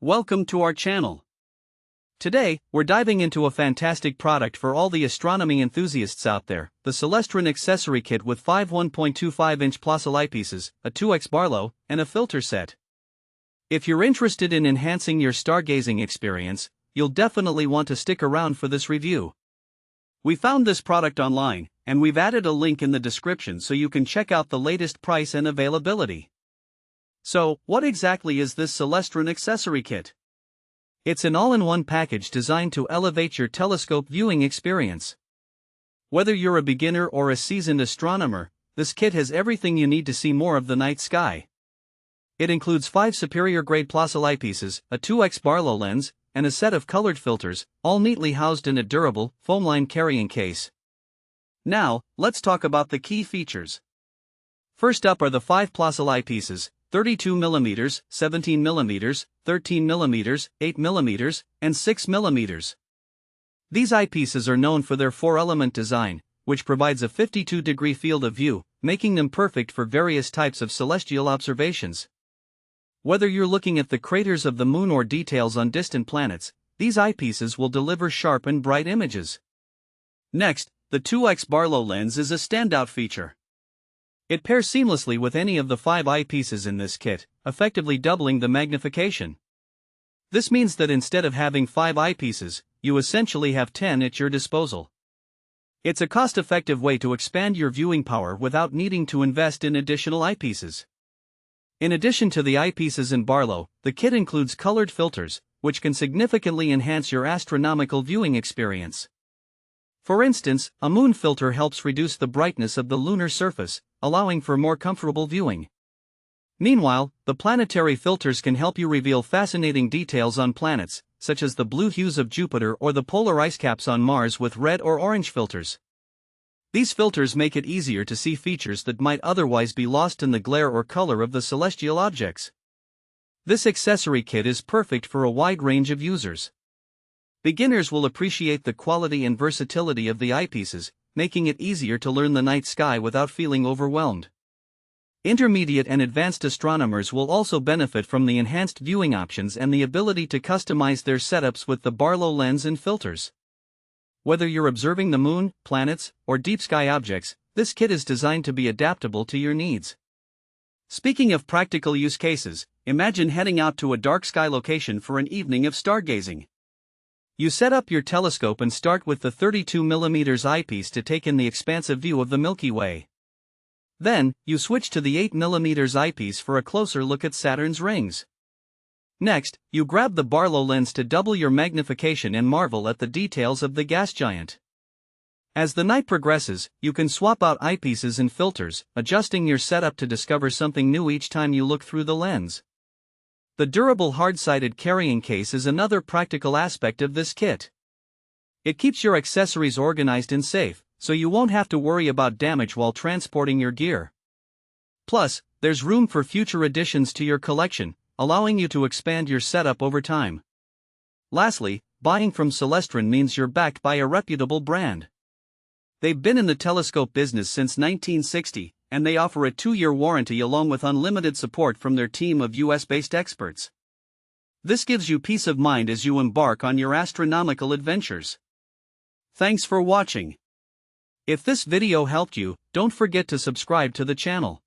Welcome to our channel. Today, we're diving into a fantastic product for all the astronomy enthusiasts out there, the Celestron Accessory Kit with 5 1.25-inch Plössl eyepieces, a 2x Barlow, and a filter set. If you're interested in enhancing your stargazing experience, you'll definitely want to stick around for this review. We found this product online, and we've added a link in the description so you can check out the latest price and availability. So, what exactly is this Celestron Accessory Kit? It's an all-in-one package designed to elevate your telescope viewing experience. Whether you're a beginner or a seasoned astronomer, this kit has everything you need to see more of the night sky. It includes 5 superior-grade Plössl eyepieces, a 2x Barlow lens, and a set of colored filters, all neatly housed in a durable, foam-lined carrying case. Now, let's talk about the key features. First up are the 5 Plössl eyepieces, 32mm, 17mm, 13mm, 8mm, and 6mm. These eyepieces are known for their 4-element design, which provides a 52-degree field of view, making them perfect for various types of celestial observations. Whether you're looking at the craters of the moon or details on distant planets, these eyepieces will deliver sharp and bright images. Next, the 2x Barlow lens is a standout feature. It pairs seamlessly with any of the 5 eyepieces in this kit, effectively doubling the magnification. This means that instead of having 5 eyepieces, you essentially have 10 at your disposal. It's a cost-effective way to expand your viewing power without needing to invest in additional eyepieces. In addition to the eyepieces in Barlow, the kit includes colored filters, which can significantly enhance your astronomical viewing experience. For instance, a moon filter helps reduce the brightness of the lunar surface, allowing for more comfortable viewing. Meanwhile, the planetary filters can help you reveal fascinating details on planets, such as the blue hues of Jupiter or the polar ice caps on Mars with red or orange filters. These filters make it easier to see features that might otherwise be lost in the glare or color of the celestial objects. This accessory kit is perfect for a wide range of users. Beginners will appreciate the quality and versatility of the eyepieces, making it easier to learn the night sky without feeling overwhelmed. Intermediate and advanced astronomers will also benefit from the enhanced viewing options and the ability to customize their setups with the Barlow lens and filters. Whether you're observing the moon, planets, or deep sky objects, this kit is designed to be adaptable to your needs. Speaking of practical use cases, imagine heading out to a dark sky location for an evening of stargazing. You set up your telescope and start with the 32mm eyepiece to take in the expansive view of the Milky Way. Then, you switch to the 8mm eyepiece for a closer look at Saturn's rings. Next, you grab the Barlow lens to double your magnification and marvel at the details of the gas giant. As the night progresses, you can swap out eyepieces and filters, adjusting your setup to discover something new each time you look through the lens. The durable hard-sided carrying case is another practical aspect of this kit. It keeps your accessories organized and safe, so you won't have to worry about damage while transporting your gear. Plus, there's room for future additions to your collection, allowing you to expand your setup over time. Lastly, buying from Celestron means you're backed by a reputable brand. They've been in the telescope business since 1960, and they offer a 2-year warranty along with unlimited support from their team of US-based experts. This gives you peace of mind as you embark on your astronomical adventures. Thanks for watching. If this video helped you, don't forget to subscribe to the channel.